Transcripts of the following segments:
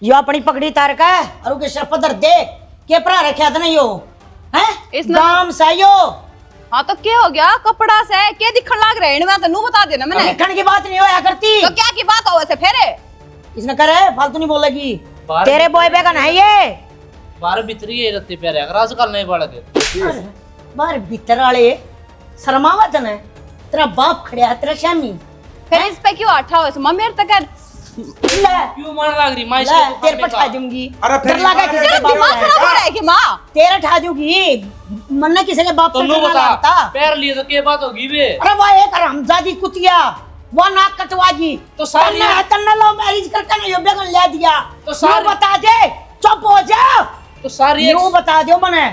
यो अपनी पगड़ी तार का और उसके सर पर दर्द दे के परा रखा था ना यो है गाम सा यो। हाँ तो क्या हो गया कपड़ा से क्या दिखने लग रहे हैं मैं तू बता देना मैंने दिखने की बात नहीं होया करती तो क्या की बात हो वैसे फिर इसने करे फालतू नहीं बोलेगी तेरे बॉय बेगन है ये बाहर भीतर ही रहते प्यारे अगर आजकल नहीं पड़ गए बाहर भीतर वाले शर्मावत है तेरा बाप खड़िया तेरा शामी फिर इस पे क्यों आठा हो मम्मी मेरे तक ले क्यों मार लग रही माँ ले तेरे पर ठा दूंगी अरे फिर डर लगा किसी के दिमाग बाप खराब हो रहा है कि माँ तेरा ठा दूंगी मन्ना किसी के बाप तो पर नो डर बता लगता पैर लिए तो क्या बात होगी बे अरे वो एक हरामजादी कुतिया वो नाक कटवागी तो सारी तन्ना लो मैरिज करके ना यो बेगन ले दिया तो सारी बता दे चुप हो जा तो सारी यूं बता दो मने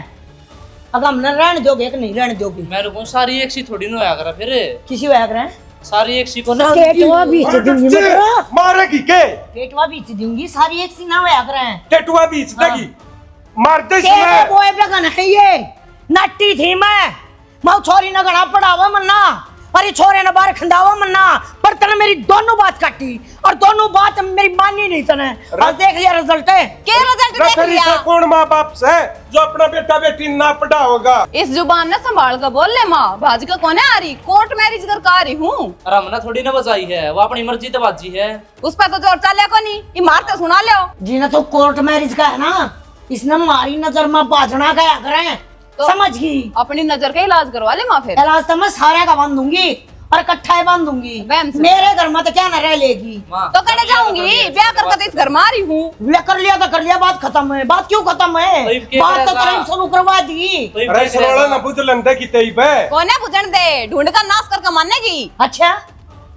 अगर हम रहने दोगे कि नहीं रहने दोगे मेरे को सारी एक सी थोड़ी ना होया करा फिर किसी होया करे सारी एक सी को ना टेटवा बीच दूंगी मैं मारेगी के टेटवा बीच दूंगी सारी एक सी ना होया करे टेटुआ बीच देगी मार दे तेरे इसमें बॉय बेगन है ये नट्टी थी मैं छोरी न गणा पढ़ावा मन्ना अरे छोरे ने बाहर खंडावा मन्ना पर तने मेरी दोनों बात काटी और दोनों बात मेरी मानी नहीं तने और देख लिया रिजल्ट है क्या रिजल्ट देख फिर लिया इसे कौन माँ बाप से जो अपना बेटा बेटी ना पढ़ा होगा। इस जुबान ने संभाल कर बोल ले माँ भाजी का कौन है आ रही कोर्ट मैरिज कर आ रही हूँ रमना थोड़ी ना बचाई है वो अपनी मर्जी तो बाजी है उस पर तो जोर चल को नहीं इमारतें सुना लो जीना तो कोर्ट मैरिज का है ना इसने मारी नजर में बाजना गया करे तो समझ गई अपनी नजर का इलाज करवा ले माँ फिर इलाज तो मैं सारे का बांध दूंगी और इकट्ठा ही बांध दूंगी वहम से। मेरे घर में तो क्या न रह लेगी माँ तो करे जाऊंगी ब्याह कर इस घर में आ रही हूँ ले कर लिया तो कर लिया बात खत्म है बात क्यों खत्म है तो ये बात तो करेगा? तुरंत शुरू करवा दी तो ये अरे कैसे सरोड़ा रहेगा? न बुझ लंदे की तेई बे कौन है बुझन दे ढूंढ कर नाश करके मानने की अच्छा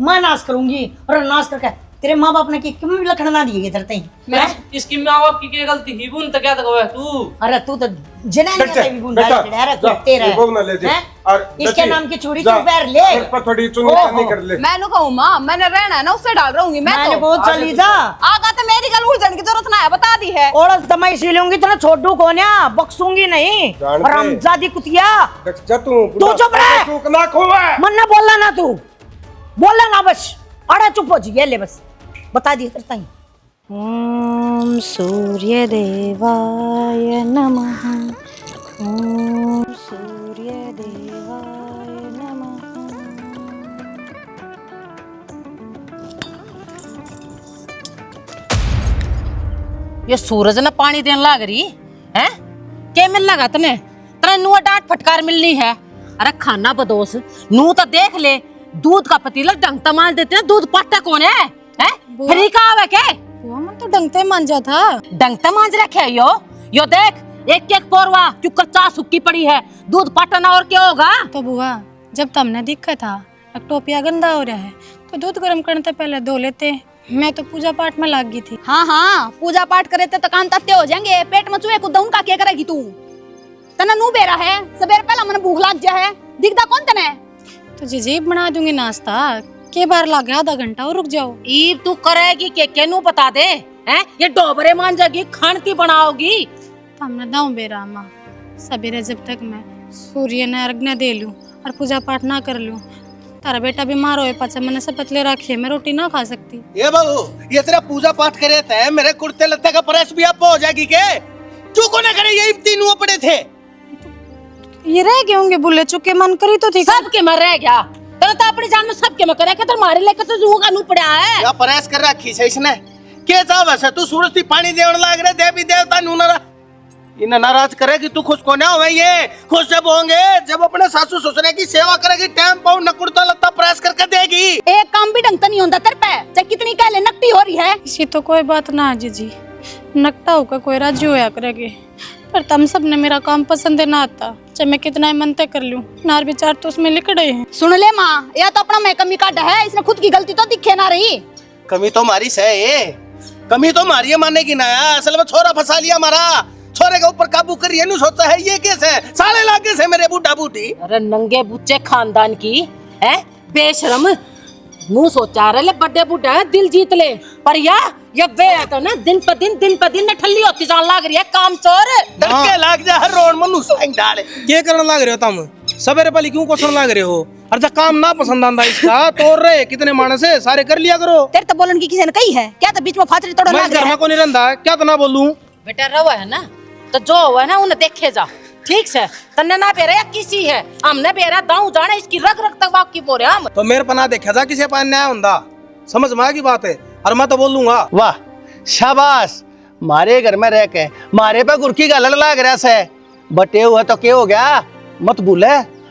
मैं नाश करूंगी और नाश करके तेरे माँ बाप ने क्यों लखन ना दिए इधर तई मैं इसकी माँ बाप की क्या गलती ही बुन तो क्या तक तू अरे तू तो जना नहीं आता भी गुंडा है तेरा ये बहु ना ले दे हैं? और इसके बच्ची, नाम की चूड़ी जा, तू पैर ले सर पर थोड़ी चुन्नी ओहो। नहीं कर ले मैंने कहूँ माँ मैंने रहना है ना उससे डाल रहूंगी मैं मैंने तो बहुत चली जा आगा तो मेरी गल उलझन की जरूरत ना है बता दी है और तो मैं इसी लूंगी तो छोटू को ना बख्सूंगी नहीं जान पे। हरामजादी कुतिया देख जा तू तू चुप रह। तू ना खोवा मन ना बोलना ना तू बोलना ना बस अरे चुप हो जी ले बस बता दिए करता ही ओम सूर्य देवाय नमः ओम सूर्य देवाय नमः। ये सूरज ने पानी देने लाग रही है क्या मिल लगा तने तेरा नुआ डांट फटकार मिलनी है। अरे खाना बदोस नू तो देख ले दूध का पतीला डंग तमाल देते हैं दूध पाटा कौन है फ्री का आवे के वो मन तो डंगते मांजा था डंग तमाज रखे यो देख एक एक पोरवा क्यों कच्चा सुक्की पड़ी है दूध पाटना और क्या होगा। तो बुआ जब तुमने दिखा था एक टोपिया गंदा हो रहा है तो दूध गर्म करने से पहले धो लेते। मैं तो पूजा पाठ में लग गई थी। हाँ हाँ पूजा पाठ करे तो कान तत्ते हो जाएंगे पेट में चूहे कुत्ता उनका क्या करेगी तू तना नू बेरा है सवेरे पहला मन भूख लाग जा है दिखदा कौन तने तो जीजी बना दूंगी नाश्ता के बार लागे आधा घंटा और रुक जाओ। ईब तू करेगी के नू बता दे हैं ये डोबरे मान जाएगी खानती बनाओगी। हमने दाऊ बेरा माँ सवेरे जब तक मैं सूर्य ने अर्घ न दे लूं और पूजा पाठ ना कर लूं तारा बेटा बीमार होए पाचा मैंने शपथ ले रखी है मैं रोटी ना खा सकती। ये बहू ये तेरा पूजा पाठ करे थे मेरे कुर्ते लत्ते का प्रेस भी आप हो जाएगी के क्यों को ना करे यही तीनों पड़े थे ये रह गए होंगे बुले चुके मन करी तो थी सबके में रह गया तेरे तो अपनी जान में सबके में करे तो मारे लेकर तो रूह का नू पड़ा है या प्रेस कर रखी है इसने के जा वैसे तू सूरज थी पानी देवन लाग रहे देवी देवता नू ना इन नाराज करेगी तू खुश को ना हो ये खुश जब होंगे जब अपने सासू ससुरे की सेवा करेगी टाइम पाऊ नकुड़ता लत्ता प्रेस करके देगी। एक काम भी ढंग नहीं होता तेरे पे चाहे कितनी कहले नकटी हो रही है इसी तो कोई बात ना जीजी नकटा होकर कोई राजी होया करेगी पर तुम सब ने मेरा काम पसंद ना आता चाहे मैं कितना मन तय कर लूं नार विचार तो उसमें लिख रहे हैं। सुन ले माँ या तो अपना मैं कमी काट है इसने खुद की गलती तो दिखे ना रही कमी तो मारी से ये कमी तो मारी है माने की ना असल में छोरा फंसा लिया हमारा छोरे के ऊपर काबू करिए नु सोचा है ये कैसे साले लागे से मेरे बूढ़ा बूढ़ी। अरे नंगे बुच्चे खानदान की है बेशरम मुंह सोचा रहे ले बड़े बूढ़े है दिल जीत ले पर ये वे है तो ना दिन पर दिन न ठल्ली होती जान लाग रही है काम चोर डर के लाग जा हर रोड मनु साइन डाले क्या करने लग रहे हो तुम सवेरे पहले क्यों क्वेश्चन लाग रहे हो? और जब काम ना पसंद आंदा इसका तो रे कितने मानस है सारे कर लिया करो। तेरे तो बोलन की किसी ने कही है क्या? तो बीच में फाचड़ी तोड़ मैं लाग इस घर रहा में को नहीं रहता क्या तो ना बोलूं। बेटा रवा है ना तो जो हुआ है ना उन्हें देखे जा, ठीक से तन्ने ना बेरा या किसी है हमने बेरा दाऊ जाना इसकी रग रग तक वाकी बोरे हम तो मेरे पना देखा जा किसी पान न्याय हुंदा, समझ में आ की बात है। और मैं तो बोलूंगा वाह शाबाश, मारे घर में रह के मारे पे गुरकी गलल लाग रहा से बटे हुआ तो क्या हो गया मत भूले,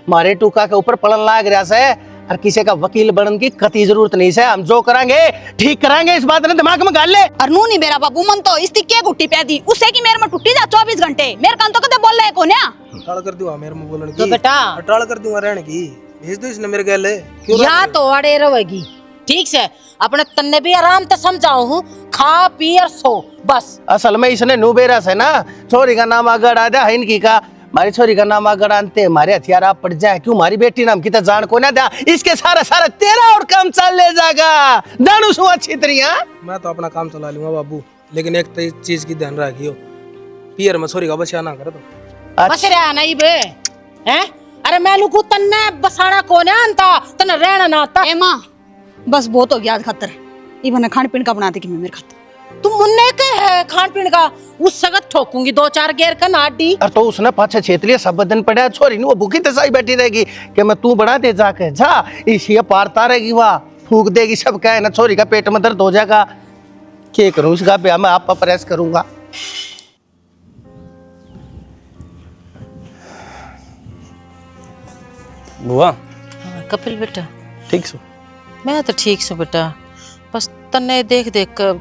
मारे टूका के ऊपर पड़न लाग रहा से। और किसी का वकील बनने की कती जरूरत नहीं है, हम जो करांगे ठीक करांगे, इस बात ने दिमाग में गाल ले। और नू नहीं बेरा बाबू मन तो इसकी के गुट्टी पे दी उससे की मेरे में टूटी जा 24 घंटे मेरे कान तो कदे बोल रहे को ना टाल कर दूंगा मेरे मुंह बोलने की तो बेटा टाल कर दूंगा रहने की, भेज दो इसने मेरे गले क्यों या तो अड़े रहेगी, ठीक से अपने तन्ने भी आराम से समझाऊ हूँ, खा पी और सो बस। असल में इसने नुबेरा से ना छोरी का नाम आगड़ आ जा इनकी का, हमारी छोरी का नाम आगड़ आनते हमारे हथियार आप पड़ जाए क्यों, हमारी बेटी नाम की तो जान को ना दे, इसके सारा सारा तेरा और काम चल ले जाएगा दानू सु अच्छी तरिया। मैं तो अपना काम चला लूंगा बाबू, लेकिन एक चीज की ध्यान रखियो पियर में छोरी का बचा ना कर तो बस रहा नहीं बे हैं। अरे मैं लुकू तन्ने बसाना कोने आंता तन्ने रहना ना आता ए मां बस बहुत हो गया आज खातर इवन खान पीन का बनाते कि मैं मेरे खातर तुम मुन्ने के है खान पीन का उस सगत ठोकूंगी 2-4 गेर का नाडी। और तो उसने पाछे छेत लिया सब दिन पड़ा छोरी नहीं वो भूखी तसाई बैठी रहेगी कि मैं तू बना दे जाके जा इसी पारता रहेगी वह फूक देगी सब कहे ना छोरी का पेट में दर्द हो जाएगा, क्या करूं इसका ब्याह मैं आप प्रेस करूंगा। बुआ कपिल बेटा ठीक सो? मैं तो ठीक सू बेटा, बस तन्ने देख देख कर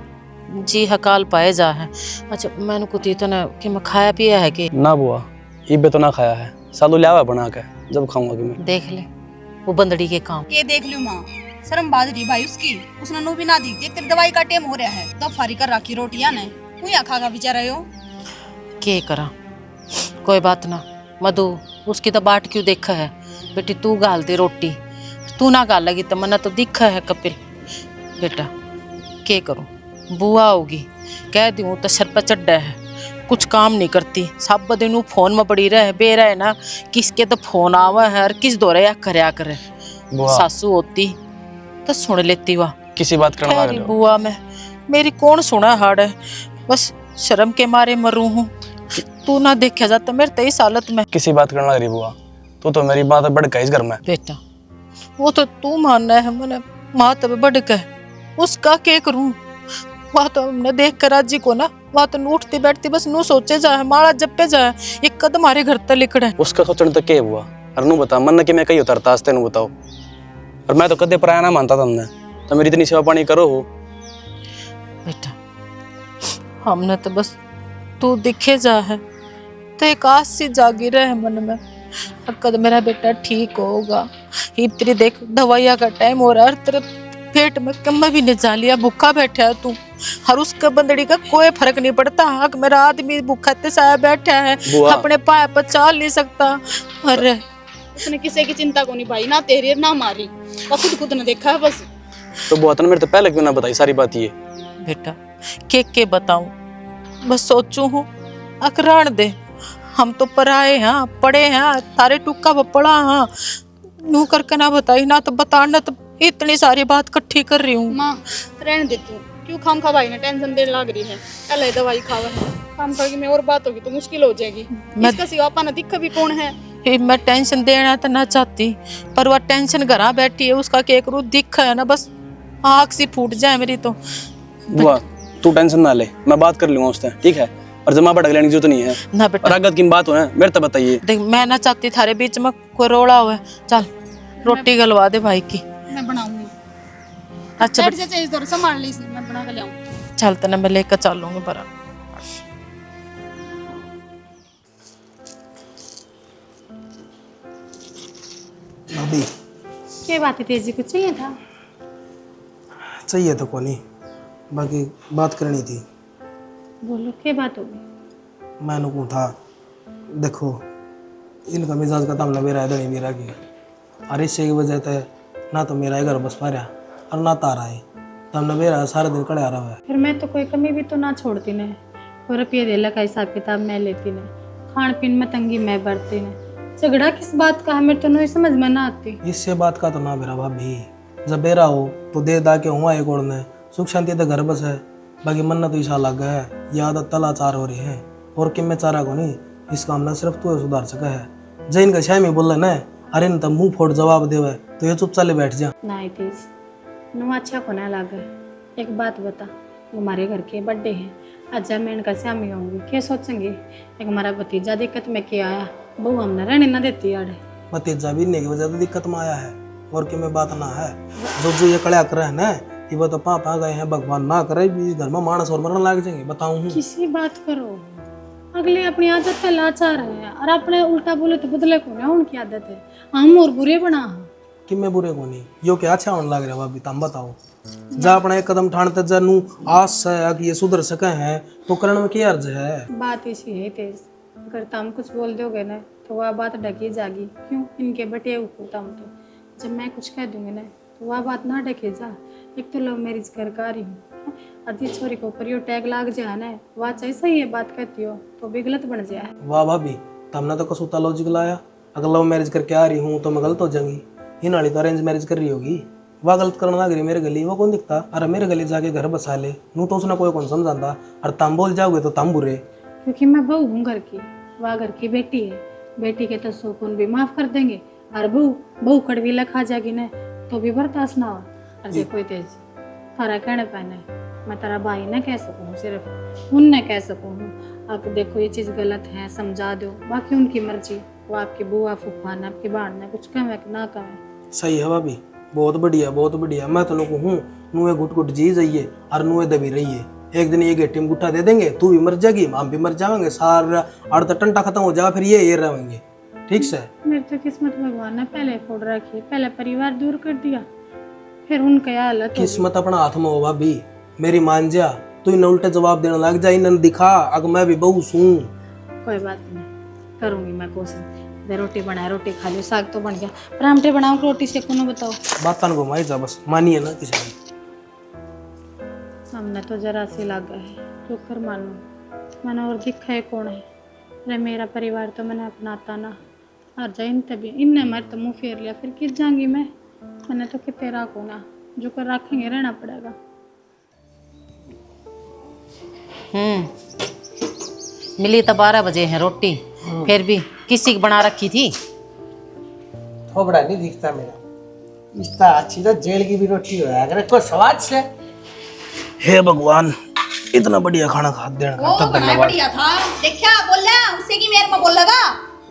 जी हकाल पाए जा है। अच्छा मैंने कुती तो ना कि मैं खाया पिया है कि ना बुआ इबे तो ना खाया है, सालू लिया हुआ बना के जब खाऊंगा कि मैं। देख ले वो बंदड़ी के काम के देख लियो मां शर्म बाजरी भाई उसकी उसने नो भी ना दी देख तेरी दवाई का टाइम हो रहा है तो फारी कर रखी रोटियां ने तू या खागा बेचारा यो के करा। कोई बात ना मधु उसकी तो बाट क्यों देखा है बेटी, तू गाल दे रोटी, तू ना गाल लगी तो मना तो दिखा है कपिल बेटा के करूं, बुआ होगी कह दूं तो सर पर चढ़ा है कुछ काम नहीं करती, सब दिन फोन में पड़ी रहे बेरा है ना किसके तो फोन आवा है और किस दौरे या करया करे। सासू होती तो सुन लेती वह किसी बात करने लग रहे हो? बुआ में मेरी कौन सुना हाड़ है, बस शर्म के मारे मरू हूँ, तू ना देखा जाता मेरे तो इस हालत में। किसी बात करने लग रही बुआ, तू तो मेरी बात बढ़ गई इस घर में। बेटा वो तो तू मानना है मैंने माँ तब बढ़ गए उसका क्या करूं, वह तो हमने देख कर राजी को ना वह तो उठती बैठती बस नू सोचे जाए माला जपे जाए एक कदम हमारे घर तक लिखड़े उसका सोचने तो क्या हुआ और नू बता मन कि मैं कहीं उतरता हस्ते नू बताओ, और मैं तो कदे पराया ना मानता तुमने, तो मेरी इतनी सेवा पानी करो हो। बेटा हमने तो बस तू दिखे जा है तो एक आस सी जागी रहे मन में, कद मेरा बेटा ठीक होगा, इतनी देख दवाइया का टाइम हो रहा है, तेरे पेट में कम भी नहीं जा लिया भूखा बैठा है तू, और उसका बंदड़ी का कोई फर्क नहीं पड़ता, हक मेरा आदमी भूखा तसाया बैठा है अपने पाए पर चाल नहीं सकता। अरे उसने किसी की चिंता को नहीं भाई, ना तेरी ना हमारी, वो खुद ने देखा है बस। तो बुआ ने मेरे तो पहले क्यों ना बताई सारी बात ये? बेटा के बताऊं, बस सोचू हूँ अकरान दे, हम तो पराए हैं पढ़े हैं तारे टुक्का पड़ा हाँ नू करके ना बताई ना तो बताना तो इतनी सारी बात इकट्ठी कर रही हूँ। माँ रहने दे तू, क्यों खाम खा भाई ने टेंशन देने लग रही है, पहले दवाई खावा है काम करके में और बात होगी तो मुश्किल हो जाएगी, इसका सिवा अपना दिक्क भी कौन है। मैं टेंशन देना तो ना चाहती पर वह टेंशन घर बैठी है उसका केक रू दिख है ना, बस आँख सी फूट जाए मेरी तो। बुआ तू टेंशन ना ले, मैं बात कर लूंगा उससे ठीक है, और जमा भटक लेने की जरूरत नहीं है ना बेटा। और अगर की बात हो है मेरे तो बताइए। देख मैं ना चाहती थारे बीच में कोई रोड़ा हुआ है, चल रोटी गलवा दे भाई की। मैं बनाऊंगी। अच्छा बैठ जा इस दौर संभाल ली इसने, मैं बना के लाऊं। चल तना मैं लेकर चलूंगी बरा। भाभी क्या बात है तेजी, कुछ चाहिए था? चाहिए तो कोनी, बाकी बात करनी थी। बोलो क्या बात होगी? मैंने कहा था देखो इनका मिजाज का तमना मेरा इधर नहीं मेरा की, और इससे की वजह से ना तो मेरा घर बस पा रहा और ना तारा है, तमना मेरा सारा दिन कड़े आ रहा है। फिर मैं तो कोई कमी भी तो ना छोड़ती ने, और रुपये देला का हिसाब किताब मैं लेती ने, खान पीन में तंगी मैं बरती ने, झगड़ा किस बात का है, मेरे तो नहीं समझ में ना आती। इससे बात का तो ना मेरा भाभी, जब बेरा हो तो दे दा के हुआ एक ने सुख शांति तो घर बस है, बाकी मन ना तो ईशा लग गया है, ये आदत तलाचार हो रही है और किम में चारा को नहीं, इस काम ना सिर्फ तू सुधार सका है। जैन का शामी बोल रहे ना, अरे न तो मुंह फोड़ जवाब देवे तो ये चुप चाले बैठ जा। नहीं तीस नु अच्छा को ना लगा। एक बात बता, हमारे घर के बर्थडे है, आज मैं इनका शामी होंगी, क्या सोचेंगे? एक हमारा भतीजा दिक्कत में क्या आया, बहू हमने रहने ना देती यार। भतीजा भी नहीं की वजह तो दिक्कत में आया है, और कि में बात ना है। जो ये कड़ा कर रहे हैं ना, ये तो पापा गए हैं, भगवान ना करे भी घर में मानस और मरने लग जाएंगे, बताऊं। किसी बात करो, अगले अपनी आदत पे लाचार है और अपने उल्टा बोले तो बदले को ना, उनकी आदत है, हम और बुरे बना कि मैं बुरे को नहीं, यो क्या अच्छा होने लग रहा है भाभी, तुम बताओ। जा अपना एक कदम ठानते जानू आस है कि ये सुधर सके हैं तो करण में क्या अर्ज है। बात ऐसी है तेज, अगर तुम कुछ बोल दोगे ना तो वह बात ढकी जाएगी। क्यों? इनके बटे ऊपर तुम तो, जब मैं कुछ कह दूंगी ना तो वह बात ना ढके जा। एक तो लव मैरिज कर रही हूँ, अधी छोरी को ऊपर यो टैग लाग जाए ना, वह चाहे सही है बात कहती हो तो भी गलत बन जाए। वाह भाभी, तुमने तो कसूता लॉजिक लाया, अगर लव मैरिज करके आ रही हूँ तो मैं गलत हो जाऊंगी। ये नाली तो अरेंज मैरिज कर रही होगी, वह गलत करना लग रही मेरे गली, वो कौन दिखता? अरे मेरे गली जाके घर बसा ले, नू तो उसने कोई कौन समझाता, और तुम बोल जाओगे तो तुम बुरे। क्योंकि मैं बहू हूँ घर की, वह घर की बेटी है, बेटी के तो सुकून भी माफ कर देंगे, और बहू कड़वी लखा जाएगी ना तो भी बर्दाश्त ना हो। और देखो तेज, थारा कहने पहने मैं तारा भाई ना कह सकूँ, सिर्फ उनने कह सकूँ। अब देखो ये चीज़ गलत है, समझा दो, बाकी उनकी मर्जी, वो आपकी बुआ फूफा ने आपकी बाढ़ ने कुछ कहे ना कहे। सही है भाभी, बहुत बढ़िया बहुत बढ़िया। मैं तो लोगों हूँ, नुए घुट घुट जी जाइए और नुए दबी रहिए, एक दिन ये गेटी में गुट्ठा दे देंगे, तू भी मर जाएगी, हम भी मर जाएंगे, सारा अर्ध टंटा खत्म हो जा, फिर ये रहेंगे। ठीक से मेरी तो किस्मत भगवान ने पहले फोड़ रखी, पहले परिवार दूर कर दिया, फिर उनका हालत। किस्मत अपना हाथ में हो भाभी, मेरी मान जा, तू इन उल्टे जवाब देने लग जा, इन दिखा अगर मैं भी बहू सूं। कोई बात नहीं, करूंगी मैं कोशिश। रोटी बनाए, रोटी खा लो, साग तो बन गया, परांठे बनाओ, रोटी सेको ना, बताओ। बात तन घुमाई जा बस, मानिए ना किसी ने। हमने तो जरा सी लगा है, जो कर मालूम मैंने और दिखा है कौन है। अरे मेरा परिवार तो मैंने अपनाता ना, और जा इन तभी इनने मेरे तो मुँह फेर लिया, फिर किस जाऊंगी मैंने तो कि तेरा को ना, जो कर रखेंगे रहना पड़ेगा। मिली तो 12 बजे है रोटी, फिर भी किसी की बना रखी थी। थोबड़ा नहीं दिखता मेरा, इतना अच्छी तो जेल की भी रोटी हो अगर कोई स्वाद से। हे भगवान, इतना बढ़िया खाना खा देना वो बनाया बढ़िया था, देखा बोला उससे की मेरे में बोल लगा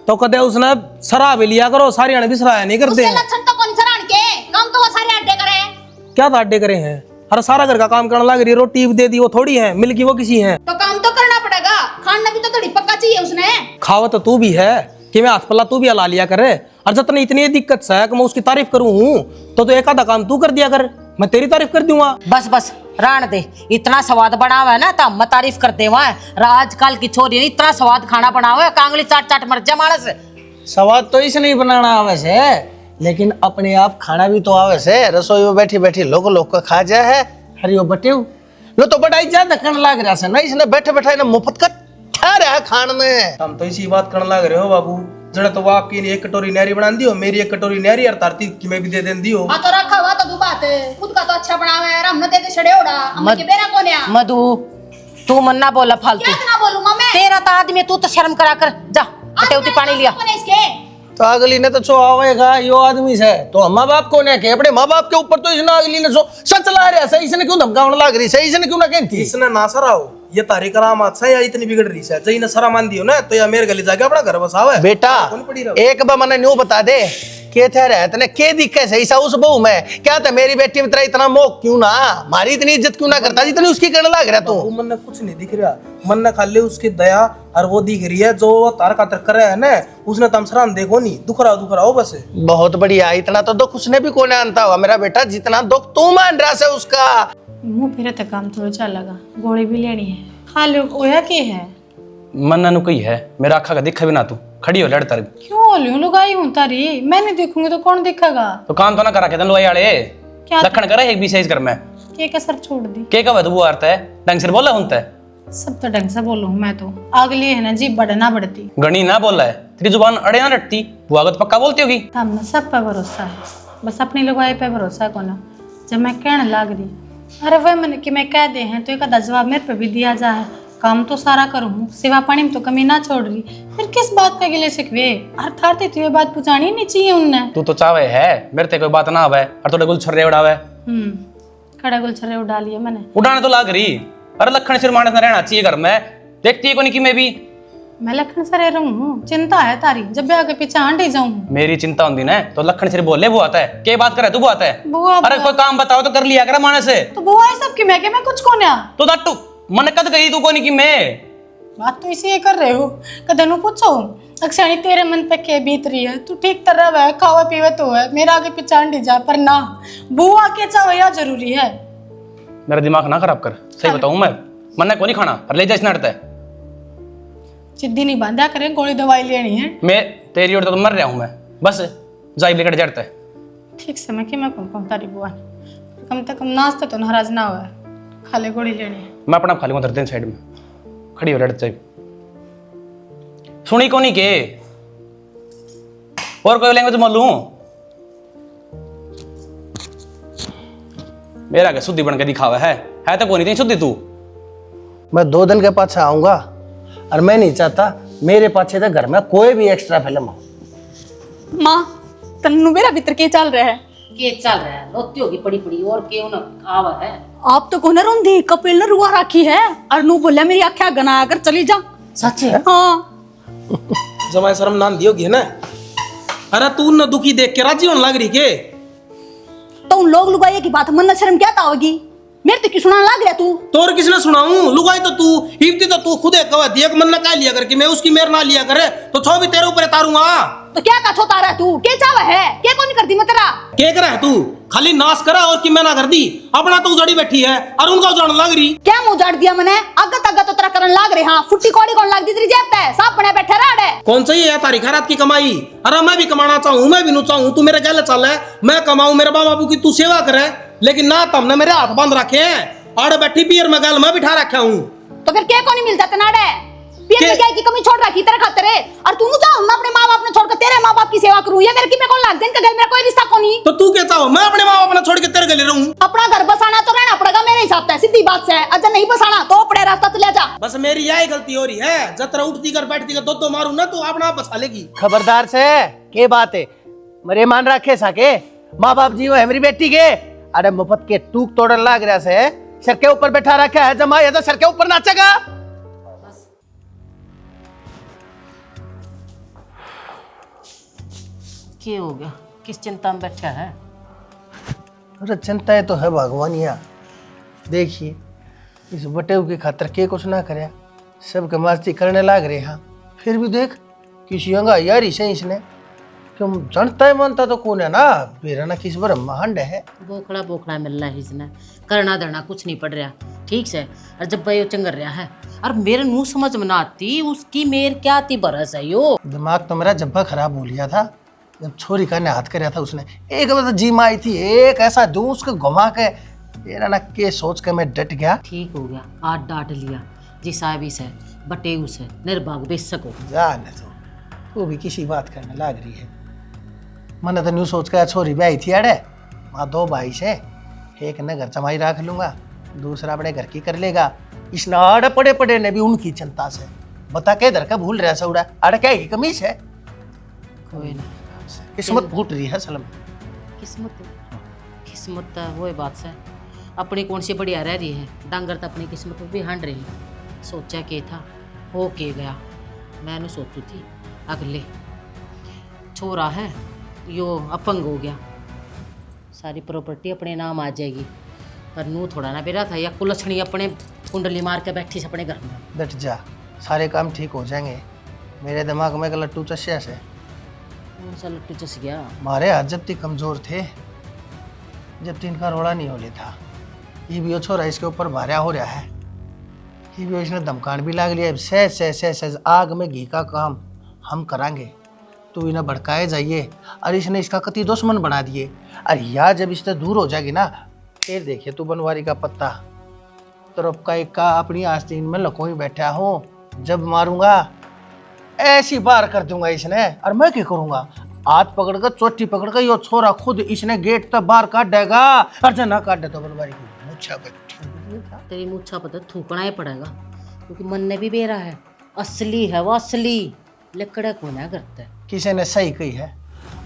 तो कदे उसने शराब लिया करो, सारी आने भी सराया नहीं करते। उसके लक्षण तो कौन सराण के, काम तो वो सारे अड्डे करे। क्या तो अड्डे करे हैं? अरे सारा घर का काम करने लग रही है, रोटी भी दे दी, वो थोड़ी है, मिल की वो किसी है। तो काम तो करना पड़ेगा, खाना भी तो थोड़ी पक्का चाहिए उसने। खावा तो तू भी है कि मैं हाथ पल्ला तू भी हला लिया करे, और जितनी इतनी दिक्कत है कि मैं उसकी तारीफ करूं हूं तो एक आधा काम तू कर दिया कर, मैं तेरी तारीफ कर दूंगा। बस बस रान दे, इतना स्वाद बना हुआ है ना तो मैं तारीफ कर दे। आजकल की छोरी ने इतना स्वाद खाना बना हुआ है, कांगली चाट चाट मर जा मानस। स्वाद तो इसे नहीं बनाना आवे से, लेकिन अपने आप खाना भी तो आवे से। रसोई में बैठी बैठी लोग को खा जा है, हरियो बटे लो तो बटाई ज्यादा करने लग रहा है ना, इसने बैठे बैठे ना मुफ्त का ठा रहा खान में। हम तो इसी बात करने लग रहे हो बाबू, जरा तो आपकी एक कटोरी नहरी बना दियो, मेरी एक कटोरी नहरी और तारती की मैं भी दे देन दियो। हाँ तो रखा हुआ तो दो बात है, खुद का तो अच्छा बना हुआ है, हमने दे दे छड़े उड़ा, हम के बेरा कोने आ। मधु तू मन ना बोला फालतू, क्या ना बोलूं मैं, तेरा तो आदमी, तू तो शर्म करा कर, जा कटौती पानी लिया। तो अगली ने तो छो आवेगा यो आदमी से, तो माँ बाप को ने के अपने माँ बाप के ऊपर तो इसने अगली ने सो सच ला रहा है, इसने क्यों धमकाने लग रही है, इसने क्यों ना कहती, इसने ना सराओ, ये तारी करामात से या इतनी बिगड़ रही है, जई ने सरा मान दियो ना तो या मेरे गली जाके अपना घर बसावे। बेटा एक बार मैंने न्यू बता दे के थे रहे तने के दिक्कत है ऐसा उस बहू में, क्या था मेरी बेटी में तेरा इतना मोह क्यों ना, हमारी इतनी इज्जत क्यों ना करता जितनी उसकी करने लग रहा तू। मन ने कुछ नहीं दिख रहा, मन ने खाली उसकी दया और वो दिख रही है जो तार खातर कर रहा है ना, उसने तमसरान देखो नहीं, दुख रहा हो बस। बहुत बढ़िया, इतना तो दुख उसने भी कोने आनता हुआ मेरा बेटा, जितना दुख तू मान रहा है उसका। मुंह फिर तक काम थोड़ा चल लगा, गोली भी लेनी है, खा लो। ओया के है मन्ना नु कही है, मेरा आखा का दिखा भी ना, तू खड़ी हो लड़ तर। क्यों होलियो लुगाई हूं तारी, मैं नहीं देखूंगी तो कौन देखेगा। तो काम तो ना करा के तन लोई वाले क्या लखन करा एक भी सही कर मैं के कसर छोड़ दी, के का बदबू आरता है, ढंग से बोला हुनता है, सब तो ढंग से बोलूँ मैं तो अगली है ना जी बढ़ना बढ़ती। गणी ना बोला है, तेरी जुबान अड़े ना रटती, बुआ को तो पक्का बोलती होगी। हमने सब पे भरोसा है, बस अपनी लुगाई पे भरोसा को ना। जब मैं कहने लग रही, अरे वह मैंने कि मैं कह दे हैं तो एक आधा जवाब मेरे पे भी दिया जाए। काम तो सारा करूँ, सेवा पानी में तो कमी ना छोड़ रही, फिर किस बात का गिले शिकवे। अर्थार्थी तो ये बात पूछानी नहीं चाहिए उनने। तू तो चावे है मेरे ते कोई बात ना आवे और थोड़े गुल छर्रे उड़ावे। खड़ा गुलछर्रे उड़ा लिए मैंने। उड़ाने तो लाग रही, अरे लखन सिर मानस न रहना चाहिए घर में, देखती है को नहीं कि मैं भी। मैं लखन सरे रहूँ, चिंता है तारी, जब भी आगे पीछे आंटी जाऊँ। मेरी चिंता होती ना तो लखन सिर बोले वो आता है, के बात करे तू वो आता है। बुआ अरे कोई काम बताओ तो कर लिया कर माने से। तो बुआ ये सब की मैं कुछ को ना। तो दट्टू मन कद गई तू को नहीं कि मैं बात तो इसी कर रहे हो। कदनु पूछो अक्षाणी तेरे मन पे क्या बीत रही है, तू ठीक तरह है, खावा पीवे तो है, मेरा आगे पीछे आंटी जा, पर ना बुआ के चावया जरूरी है। मेरा दिमाग ना खराब कर, सही बताऊं मैं मन को नहीं खाना पर ले जा इसने अड़ता है। जिद्दी नहीं बांधा करें, गोली दवाई लेनी है। मैं तेरी ओर तो मर रहा हूं मैं, बस जाई लेकर जड़ता है। ठीक से मैं कि मैं कौन कौन तारी बुआ कम से कम नाश्ते तो नाराज ना हुआ, खाले गोली लेनी है। मैं अपना खाली उधर दिन साइड में खड़ी हो लड़ते सुनी को नहीं के और कोई लैंग्वेज मालूम मेरा क्या शुद्धि बन के दिखावा है तो कोई नहीं शुद्धि तू। मैं 2 दिन के पाछे आऊंगा और मैं नहीं चाहता मेरे पाछे तो घर में कोई भी एक्स्ट्रा फिल्म हो। माँ तन्नू मेरा भीतर के चल रहा है। के चल रहा है रोती होगी पड़ी पड़ी और के उन आवा है। आप तो कोने रोंदी कपिल ने रुआ रखी है और नू बोला मेरी आँखें गना कर चली जा। सच है? हाँ जमाई शर्म नान दियोगी है ना। अरे तू न दुखी देख के राजी होने लग रही के। तो उन लोग लुगाई की बात मन शर्म क्या होगी, मेरे तो की सुना लग रहा तू। तोर किसने सुनाऊं, लुगाई तो तू हिफ्ती तो तू खुद कवा दिया मन ना लिया करके मैं उसकी मेर ना लिया करे तो छो भी तेरे ऊपर तारूंगा। तो क्या का छोता रहा तू, के चावा है के कौन कर दी मैं तेरा के करा है तू, खाली नाश करा और कि मैं ना कर दी, अपना तो उजाड़ी बैठी है और उनका उजाड़ने लग रही। क्या मुंह उजाड़ दिया मैंने, अगत अगत तो तेरा करन लाग रहे। हाँ फुट्टी कौड़ी कौन लाग दी तेरी जेब पे, सब बने बैठे रहा है। कौन सही है तारी खैरात की कमाई। अरे मैं भी कमाना चाहूँ, मैं भी नू चाहूँ तू मेरे गले चल है, मैं कमाऊं मेरे माँ बापू की तू सेवा करे, लेकिन ना तुमने मेरे हाथ बांध रखे हैं आड़े बैठी पियर में गल मैं बिठा रखा हूँ। तो फिर क्या कौन मिल जाता नाड़े पियर में क्या की कमी छोड़ रखी तेरे खातिर है। और तू नु चाह मैं अपने माँ बाप ने छोड़ कर तेरे माँ बाप की सेवा करूँ, ये मेरे की मैं कौन लाग दिन का घर मेरा कोई रिश्ता कौन नहीं। तो तू क्या चाहो मैं अपने माँ बाप ने छोड़ के तेरे गले रहूं। अपना घर बसाना तो रहना पड़ेगा मेरे हिसाब से, सीधी बात से। अच्छा नहीं बसाना तो अपने रास्ता चले जा। बस मेरी यही गलती हो रही है, जतरा उठती कर बैठती कर दो मारू ना तो अपना आप बसा लेगी। खबरदार से के बात है मरे मान रखे सके माँ बाप जी वो है मेरी बेटी के। अरे मुफ्त के टूक तोड़न लाग रहा से सर के ऊपर बैठा रखा है, जमा ये तो सर के ऊपर नाचेगा। क्या हो गया, किस चिंता में बैठा है? अरे चिंताएं तो है भगवानिया, देखिए इस बटेव की खातर के कुछ ना करे, सबके मस्ती करने लाग रहे हैं, फिर भी देख किसी अंगा यारी से इसने क्यों जनता मानता तो कौन है ना बेरा ना किस बार महांड है। बोखड़ा बोखड़ा मिल रहा है इसने, करना धरना कुछ नहीं पड़ रहा ठीक से। और जब भाई चंगर रहा है और मेरे मुंह समझ में ना आती उसकी मेर क्या आती बरस है यो। दिमाग तो मेरा जब्बा खराब हो लिया था जब छोरी का ने हाथ कराया था उसने। एक बार जी में आई थी, एक ऐसा दूं उसको घुमा के मेरा ना के सोच के मैं डट गया। ठीक हो गया, आज डांट लिया जी साहबी से बटेऊ से निर्भाग बेशक हो जाने तो वो भी किसी बात करने लग रही है। मैंने तो न्यू सोच कर छोरी भी आई थी अरे वहाँ 2 भाई से, एक ने घर जमाई रख लूंगा दूसरा अपने घर की कर लेगा। इस नाड़ पड़े पड़े ने भी उनकी चिंता से बता के इधर का भूल रहा सौड़ा अरे क्या की कमीज है। कोई ना किस्मत फूट रही है असल में। किस्मत तो वो बात से अपनी कौन सी बढ़िया रह रही है, डांगर तो अपनी किस्मत भी हांड रही है। सोचा के था हो के गया, मैंने सोचू थी अगले छोरा है यो अपंग हो गया, सारी प्रॉपर्टी अपने नाम आ जाएगी, पर नू थोड़ा ना बेरा था या कुलछणी अपने कुंडली मार के बैठी से अपने घर में। डट जा, सारे काम ठीक हो जाएंगे। मेरे दिमाग में एक लट्टू चस्या से कौन सा लट्टू चस गया? हमारे हाथ जब तक कमजोर थे, जब तक इनका रोड़ा नहीं हो था, ये भी छोरा इसके ऊपर भारा हो रहा है, ये भी इसने धमकान भी लाग लिया। सहज आग में घी का काम हम करांगे, तो इन्हें भड़काए जाइए और इसने इसका कति दुश्मन बना दिए। और या जब इससे दूर हो जाएगी ना फिर देखिए तू बनवारी का पत्ता तरफ का एक का अपनी आस्तीन में लको ही बैठा हूँ। जब मारूंगा ऐसी बार कर दूंगा इसने। और मैं क्या करूंगा, हाथ पकड़कर चोटी पकड़कर यो छोरा खुद इसने गेट तक बाहर काट देगा। और जो ना काट दे तो बनवारी की मुच्छा पे तेरी मुच्छा पर तो थूकना ही पड़ेगा, क्योंकि मन ने भी बेरा है, असली है वो, असली लकड़ा को ना करता है। किसी ने सही कही है,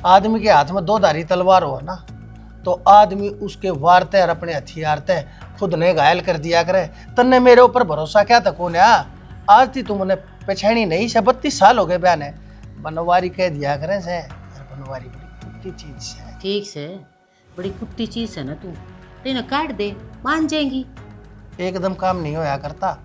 आदमी के हाथ में 2 धारी तलवार हो ना तो आदमी उसके वारते और अपने हथियार ते खुद ने घायल कर दिया करे। तन्ने मेरे ऊपर भरोसा क्या था कौन? आज थी तुमने पहचानी नहीं से 32 साल हो गए बयाने। बनवारी कह दिया करे से, बनवारी बड़ी कुत्ती चीज है। ठीक से, बड़ी कुत्ती चीज है ना तू, तेने काट दे मान जाएंगी। एकदम काम नहीं होया करता,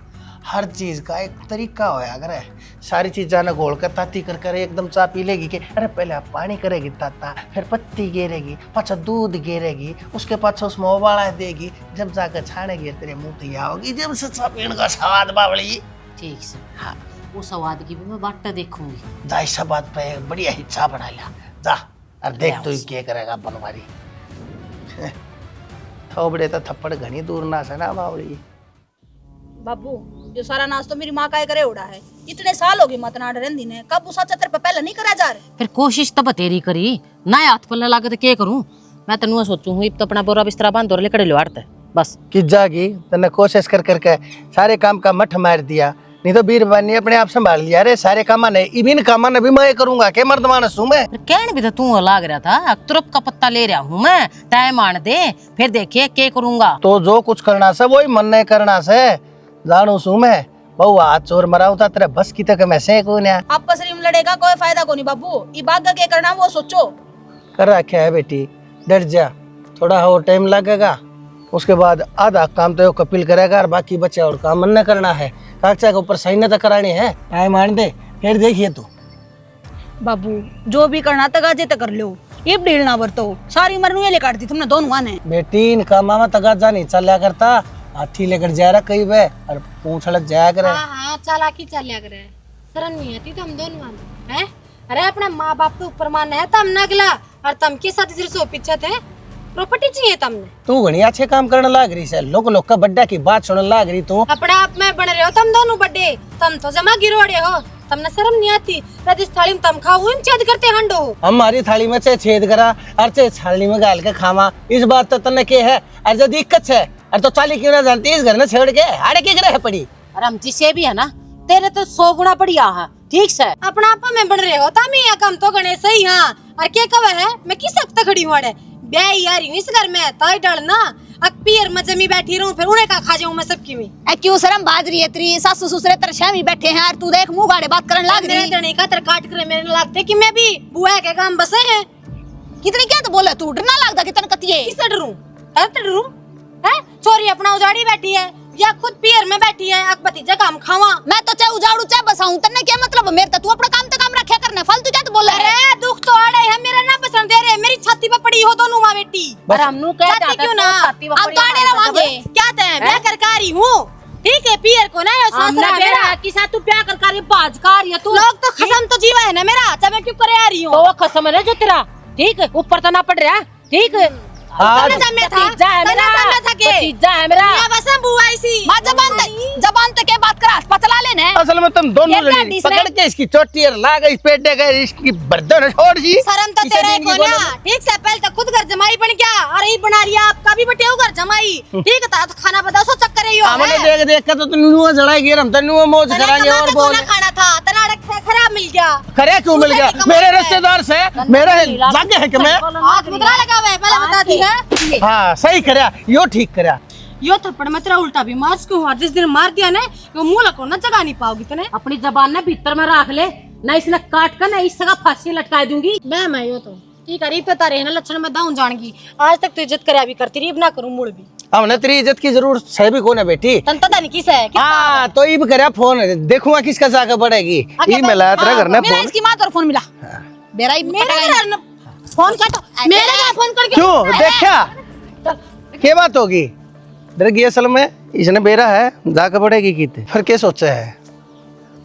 हर चीज का एक तरीका होया करे। सारी चीज़ा ने घोल कर ताती कर कर एकदम चा पी लेगी कि अरे पहले आप पानी करेगी ताता, फिर पत्ती गिरेगी, पाछा दूध गिरेगी, उसके पाछा उसमें उबाला देगी, जब जाकर छानेगी तेरे मुंह तैयार होगी जब से चा पीने का स्वाद बावली। ठीक से, हाँ वो स्वाद की भी मैं बाटा देखूंगी। जा इस बात पे बढ़िया ही चा बना लिया जा, और देख तू क्या करेगा बनवारी। थोबड़े तो थप्पड़ घनी दूर ना से ना बावली। बाबू जो सारा नाच तो मेरी माँ का करे उड़ा है, इतने साल हो गए मत नाड़ रहंदी ने, कब उसा चतर पे पहले नहीं करा जा रहे। फिर कोशिश तो बतेरी करी ना, हाथ पल्ले लागे तो क्या करूं मैं? तेन सोचू हूँ तो अपना बोरा बिस्तरा बांध और लकड़े लुआड़ते बस। कि जागी तने कोशिश कर करके सारे काम का मठ मार दिया, नहीं तो बीरबान ने अपने आप संभाल लिया। अरे सारे कामा ने इबिन कामा ने भी मैं करूंगा के मर्द मानस हूं मैं। कहने भी तो तू लाग रहा था, तुरप का पत्ता ले रहा हूँ मैं, तय मान दे फिर देखिए क्या करूंगा। तो जो कुछ करना से वही मन नहीं करना से जानू सू मैं। बहु हाथ चोर मराऊ था तेरे बस की तक मैं से को ना। आपस में लड़ेगा कोई फायदा को नहीं बाबू, ई बात के करना वो सोचो। कर रखा है बेटी, डर जा, थोड़ा और टाइम लगेगा, उसके बाद आधा काम तो कपिल करेगा और बाकी बच्चे और काम मन न करना है। कागजा के ऊपर सही न तो करानी है, टाइम मान दे फिर देखिए तू। बाबू जो भी करना तगाजे तक कर लो, ये डील ना बरतो, सारी उम्र नुए ले काट दी तुमने दोनों ने। बेटी इन कामा में तगाजा नहीं चलिया करता, हाथी लेकर जा रहा कई वे और पूंछ लग जाया करे। हाँ चालाकी चलिया करे, शर्म नहीं आती तुम दोनों वाले हैं? अरे अपने माँ बाप के ऊपर मान है तम नगला, और तम के साथ इधर सो पीछे थे, प्रॉपर्टी चाहिए तुमने। तू घनी अच्छे काम करने लाग रही है, लोग का बड्डा की बात सुनने लाग रही तू। अपने आप में बन रहे हो तुम दोनों बड्डे, तुम तो जमा गिरोड़े हो, तुमने शर्म नहीं आती? रजिस थाली में तुम खाओ छेद करते हंडो। हमारी थाली में चाहे छेद करा और चाहे थाली में गाल के खावा, इस बात तो तने के है। और जो दिक्कत है और तो चाली क्यों ना जानती इस घर में छेड़ के हाड़े के रह पड़ी। अरे हम जिसे भी है ना तेरे तो 100 गुना बढ़िया है। ठीक से अपना आपा में बन रहे हो तम ही कम तो गणे सही। हाँ और क्या कब है मैं किस हफ्ते खड़ी हुआ ब्याह यार इस घर में ताई डरना अकपीर में जमी बैठी रहूं, फिर उन्हें का खा जाऊं मैं सबकी में। ए क्यों शर्म बाज रही है तेरी? सासू ससुरे तेरे शामी बैठे हैं और तू देख मुंह गाड़े बात करने लाग रही है। नहीं का तेरे काट करे मेरे लगते कि मैं भी बुआ के काम बसे हैं। कितनी क्या तो बोले तू, डरना लगदा कितन कतिए? किससे डरूं? डरूं है? चोरी अपना उजाड़ी बैठी है या खुद पियर में बैठी है, अक भतीजा काम खावा। मैं तो चाहे उजाड़ू चाहे बसाऊं, तन्ने क्या मतलब मेरे तो? तू अपना काम तो काम रखे करना, फालतू क्या तो बोल रहा है? अरे दुख तो आड़े है मेरा ना पसंद दे रहे, मेरी छाती पे पड़ी हो दोनों मां बेटी। पर हमनु कह छाती जाता क्यों ना? हम तो आड़े रवांगे क्या ते मैं करकारी हूं, ठीक है पियर को ना यो हमने सासरा बेरा मेरा की साथ तू प्यार कर कर बाज कार या तू लोग तो खसम तो जीवा है ना मेरा, चाहे मैं क्यों करे आ रही हूं। तो खसम है जो तेरा, ठीक है ऊपर तो ना पड़ रहा, ठीक है तने जमे था, भतीजा है मेरा, तने जमे था के भतीजा है मेरा। या बस बुआ इसी मां जबान तक के बात करा पचला लेने। असल में तुम दोनों ये क्या लड़ी डिस है? पकड़ के इसकी चोटी और लाग इस पेटे का इसकी बर्दन छोड़ जी। शर्म तो इसे तेरे दिन की को बोलो ना, ठीक से पहले तो खुद घर जमाई बन गया, अरे ये बना रिया आपका भी बटे हो घर जमाई, ठीक है तो खाना बताओ सो चक्कर है यो हमने देख देख के तो नुआ जड़ाएगी, हम तो नुआ मौज कराएंगे और बोल खाना था तना खराब मिल गया। करे क्यों मिल गया? मेरे रिश्तेदार से मेरे लागे है कि मैं हाथ मुद्रा लगा हुआ है पहले बता दी है। हाँ सही करया, यो ठीक करया। यो थप्पड़ में तेरा उल्टा भी मार क्यों हुआ? जिस दिन मार दिया ना वो मुंह लको ना जगह नहीं पाओगी तने। अपनी जबान ने भीतर में रख ले, ना इसने काट कर ना इस जगह फांसी लटका दूंगी। मैं यो तो ठीक है, रीत तारे है ना लक्षण में दाऊं जानेगी, आज तक तो इज्जत करया भी करती रही, अब ना करूं मुड़ भी। हमने तेरी इज्जत की जरूरत है भी कौन है बेटी? तन पता नहीं किस है हाँ तो ये भी करया फोन, देखूंगा किसका जाकर पड़ेगी। ये मिला तेरा घर ने मेरा फोन इसकी मां तो फोन मिला बेरा ही मेरा फोन काटो, मेरे का फोन करके क्यों देखा क्या बात होगी? डर गई असल में इसने बेरा है जाकर पड़ेगी की फिर क्या सोचा है?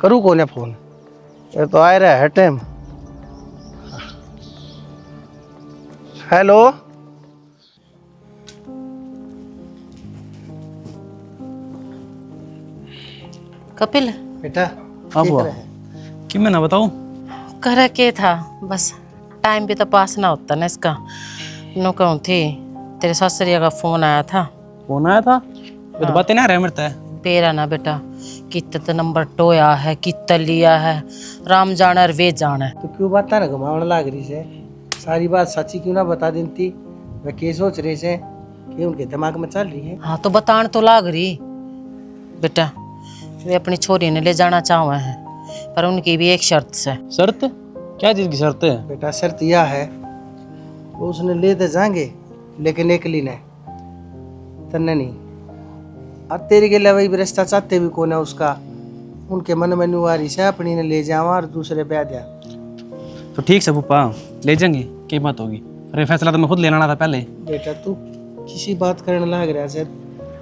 करूँ कौन है फोन? ये तो आ रहा है टाइम। हेलो कपिल बेटा हाँ बुआ कि मैं ना बताऊँ कर के था बस टाइम भी तो पास ना होता ना इसका। नो कहूँ थी तेरे ससुरिया का फोन आया था। फोन आया था ये तो बातें ना रहे मेरे तय पेरा ना बेटा कितना तो नंबर टोया है कितना लिया है राम जाना और वे जाना है। तो क्यों बात ना घुमावने लाग रही से? सारी बात सच्ची क्यों ना बता देती? वे क्या सोच रहे से कि उनके दिमाग में चल रही है? हाँ तो बतान तो लाग रही बेटा वे अपनी छोरी ने ले जाना चाहे हैं पर उनकी भी एक शर्त से। शर्त क्या चीज़ की शर्त है? बेटा शर्त यह है वो उसने ले दे जाएंगे लेकिन एकली ने तन्ने नहीं। और तेरे के लिए वही रिश्ता चाहते भी कौन है उसका? उनके मन में नुआरी से अपनी ने ले जावा और दूसरे पे आ दिया। तो ठीक से पप्पा ले जाएंगे क्या बात होगी। अरे फैसला तो मैं खुद लेना था पहले। बेटा तू किसी बात करने लग रहा है।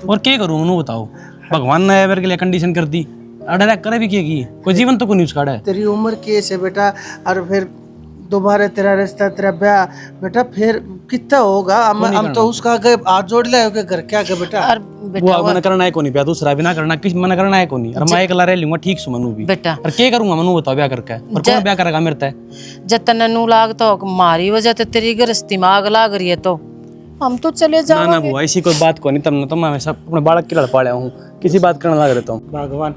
और क्या करूँ मनु बताओ भगवान ने मेरे के लिए कंडीशन कर दी अरे करे भी क्या की कोई जीवन तो कोई नहीं उसका है। तेरी उम्र केस है बेटा और फिर दोबारा तेरा रिश्ता तेरा ब्याह बेटा फिर कितना होगा? हम तो उसका हाथ जोड़ ले के घर क्या के बेटा? और बेटा वो मैंने करना है को नहीं प्या दूसरा भी ना करना किस मैंने करना है को नहीं और मैं अकेला रह लूंगा ठीक सु मनु भी बेटा और क्या करूंगा मनु बताओ ब्याह करके और कौन ब्याह करेगा मेरे तय? जब तन्नू लागता हो मारी वजह से तेरी गृहस्थी में आग लाग रही है तो हम तो चले ना जाओगे। ना बुआ ऐसी कोई बात को नहीं तब तो मैं हमेशा अपने बालक की लड़ पाया हूँ किसी बात करने लग रहता हूँ। भगवान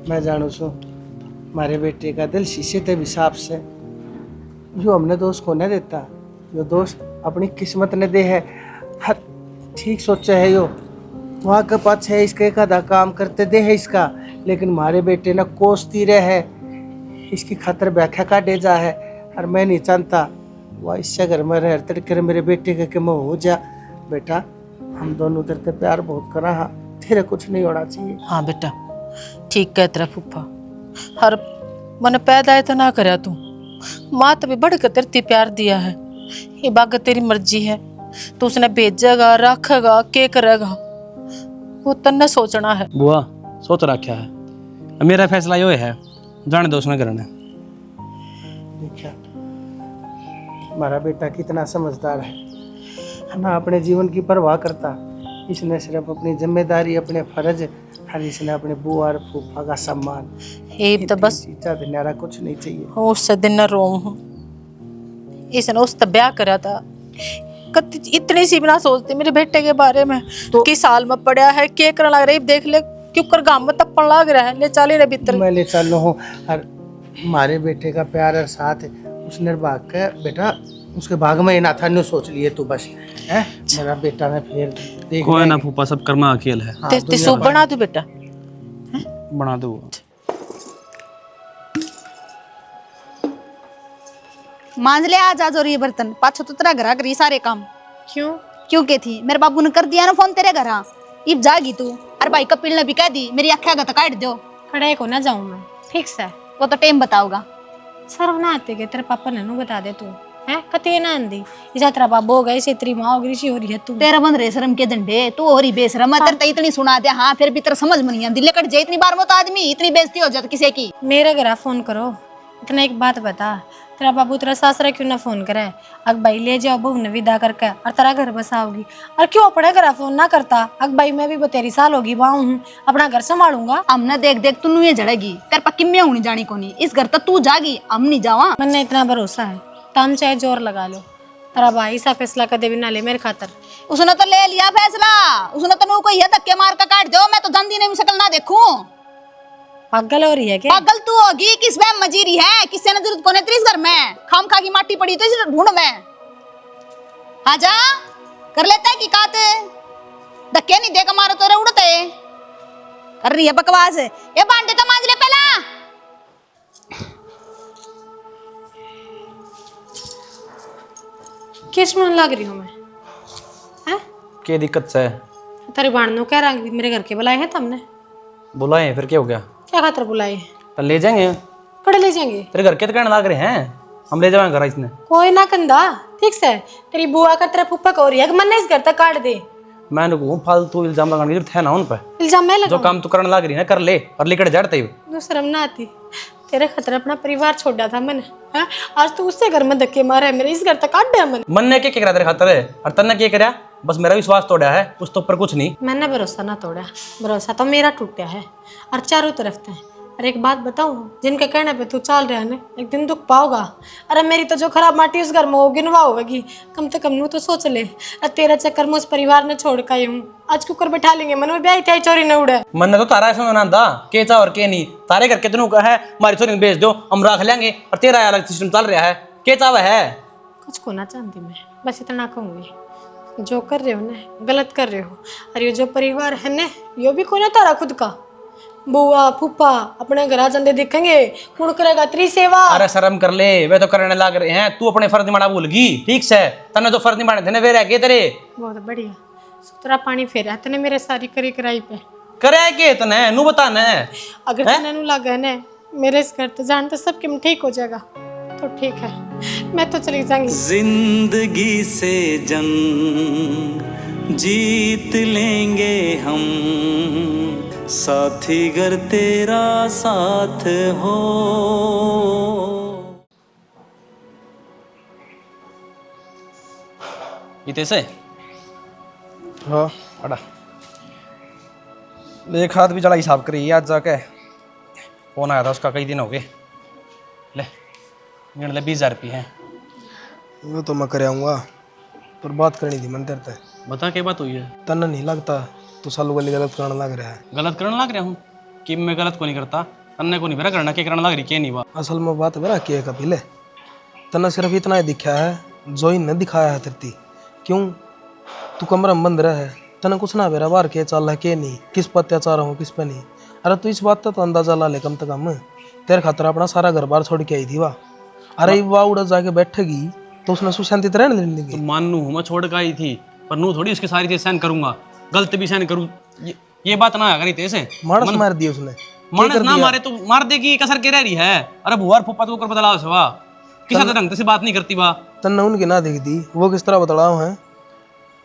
मैं जानू छू हमारे बेटे का दिल शीशे ते हिसाब से जो हमने दोस्त को नहीं देता जो दोस्त अपनी किस्मत ने दे है हर ठीक सोचा है यो वहाँ के पास है इसके एक आधा काम करते दे है इसका लेकिन हमारे बेटे ने कोसती रहे है इसकी खातर व्याख्या का दे जा है और मैं नहीं जानता वह इससे घर में रह कर मेरे बेटे के मैं हो जा। बेटा हम दोनों तेरे प्यार बहुत करा हाँ तेरे कुछ नहीं होना चाहिए। हाँ बेटा ठीक कह तेरा फूफा हर मन पैदा है तो ना करे तू माँ तो भी बढ़ कर तेरे प्यार दिया है ये बात तेरी मर्जी है तो उसने भेजेगा रखेगा के करेगा वो तन्ने सोचना है। बुआ सोच रखा है मेरा फैसला यो है जाने दो उसने करना है। देखा हमारा बेटा कितना समझदार है ना अपने जीवन की परवाह करता। इसने सिर्फ अपनी जिम्मेदारी अपने फर्ज हर इसने अपने बुआ और फूफा का सम्मान ये तो बस न्यारा कुछ नहीं चाहिए। उससे दिन न रोम हूँ इसने उससे ब्याह करा था इतनी सी भी ना सोचती मेरे बेटे के बारे में तो किस साल में पड़ा है क्या करने लग रहा है देख ले क्यों कर गांव में तप्पण लग रहा है ले चले रे भीतर मैं ले चल हूँ और हमारे बेटे का प्यार और साथ उसने भाग के बेटा उसके भाग में ही ना था न्यू सोच लिए तू बस है मेरा बेटा ने फिर देख कोई ना फूफा सब कर्मा अकेल है। ते सूप बना दो बेटा बना दो मांझ ले आज आज और ये बर्तन पाछो तो तेरा घरा करी सारे काम क्यों? क्यों के थी मेरे बाबू ने कर दिया ना फोन तेरे घरा इब जागी तू अरे भाई कपिल ने भी कह दी मेरी अख्या का काट दो खड़े को ना जाऊं मैं ठीक से वो तो टाइम बताओगा। सर्व ना आते के तेरे पापा ने बता दे तू है कते ना आंदी इजा तेरा बाबू हो गए से तेरी माँ हो गई सी हो रही है तू तेरा बंद रे शर्म के झंडे तू हो रही बेशरम है तेरे इतनी सुना दे हाँ फिर भी तेरा समझ में नहीं आती लेकर जाए इतनी बार मत आदमी इतनी बेइज्जती हो जाती किसी की। मेरे घर फोन करो इतना एक बात बता तेरा बाबू तेरा सासरा क्यों ना फोन करे अग भाई ले जाओ बहू ने विदा करके और तेरा घर बसाओगी और क्यों अपने घर फोन ना करता अग भाई मैं भी बतेरी साल होगी वहाँ हूँ अपना घर संभालूंगा। हमने देख देख तू ये जड़ेगी तेरे पक्की में होनी जानी को नहीं इस घर तक तू जागी हम नहीं जावा। मन इतना भरोसा है तो हम चाहे जोर लगा लो तेरा भाई सा फैसला कर दे बिना ले मेरे खातर। उसने तो ले लिया फैसला उसने तो नू कोई धक्के मार का काट दो मैं तो जल्दी नहीं शक्ल ना देखूं। पागल हो रही है क्या? पागल तू होगी किस में मजीरी है किससे ने जरूरत कोने तेरी घर में खाम खा की माटी पड़ी तो इसे ढूंढ में आजा कर लेता है कि काते धक्के नहीं देगा मारो तो रे उड़ते कर रही है बकवास ये बांटे तो मांझ ले पहला। किस मन लग रही हूँ मैं हैं? क्या दिक्कत से तेरे बाणनों कह रहा मेरे घर के बुलाए हैं तुमने बुलाए फिर क्या हो गया क्या खातर बुलाए तो ले जाएंगे कड़े ले जाएंगे तेरे घर के तो कहने लग रहे हैं हम ले जाएंगे घर इसने कोई ना कंधा ठीक से तेरी बुआ का तेरा फूफा को रही है मन इस घर तक काट दे। मैंने को फालतू इल्जाम लगाने की जरूरत है ना उन पर इल्जाम मैं जो लगाऊं? काम तू करने लग रही है कर ले और लेकर जड़ते ही शर्म ना आती तेरे खतर अपना परिवार छोड़ा था मैंने आज तू उससे घर में धक्के मारा है मेरे इस घर तक काट दे मन मन ने क्या करा तेरे खातर है और तन्ने क्या करा बस मेरा विश्वास तोड़ा है, उस तो ऊपर कुछ नहीं। मैंने भरोसा ना तोड़ा, भरोसा तो मेरा टूटा है और चारों तरफ थे। और एक बात बताऊं, जिनके कहने पे तू चल रहा है ना, एक दिन दुख पाओगा। अरे मेरी तो जो खराब माटी उस घर में होगी ना होगी, कम से कम नू तो सोच ले। और तेरा चक्कर में उस परिवार ने छोड़ का ही हूँ, आज कुकर बैठा लेंगे मन में ब्याह थी चोरी न उड़े। मन ने तो तारा ऐसा ना था के चा और के नहीं, तारे घर कितनों का है, हमारी छोरी बेच दो हम रख लेंगे, और तेरा अलग सिस्टम चल रहा है, के चाव है। कुछ को ना चाहती मैं, बस इतना कहूँगी, जो कर रहे हो ना गलत कर रहे हो। और ये जो परिवार है ना, यो भी कोई ना तारा खुद का, बुआ फूफा अपने घर आ जाते देखेंगे, कौन करेगा तेरी सेवा। अरे शर्म कर ले, वे तो करने लग रहे हैं, तू अपने फर्ज निभाना भूल गई। ठीक से तने जो फर्ज निभाने थे ना वे रह गए तेरे। बहुत बढ़िया, सुतरा पानी फेरा तने मेरे सारी करी कराई पे। करे के तने नू बता न, अगर तने नू लगा ना मेरे इस घर तो जान तो सब किम ठीक हो जाएगा, तो ठीक है मैं तो चली जाऊंगी। जिंदगी से जंग जीत लेंगे हम, साथी गर तेरा साथ हो। इते से हाँ अड़ा एक हाथ भी चला हिसाब करी आज जाके। फोन आया था उसका, कई दिन हो गए। ले गिन ले 20,000 रुपये हैं। वो तो मैं कर आऊँगा, पर बात करनी थी मन तेरे। बता क्या बात हुई है? तन्ना नहीं लगता तू सालू वाली गलत करने लग रहा है। गलत करने लग रहा हूँ कि मैं गलत को नहीं करता, तन्ने को नहीं मेरा करना, क्या करने लग रही क्या नहीं बात। असल में बात मेरा क्या कपिल है, तन्ना सिर्फ इतना ही दिखा है जो ही न दिखाया है तेरी। क्यों तू कमरा में बंद रहा है, तने कुछ ना मेरा बाहर के चल है के नहीं, किस पर अत्याचार हो किस पे नहीं। अरे तू इस बात का तो अंदाजा ला ले कम से कम, तेरे खातर अपना सारा घर बार छोड़ के आई थी वाह। अरे वाह उड़ा जाके बैठेगी तो उसने सुशांति तो रहने देगी। तो मानू मैं छोड़ के आई थी, पर नू थोड़ी इसकी सारी चीज सहन करूंगा, गलत भी सहन करूँ, ये बात ना करी तेरे। मानस मार दिया उसने, मानस ना मारे तो मार देगी, कसर के रह रही है। अरे बुआ फुप्पा तो ऊपर बदलाव से वाह, किसी तरह ढंग से बात नहीं करती वाह। तन्ना उनकी ना देख दी, वो किस तरह बदलाव है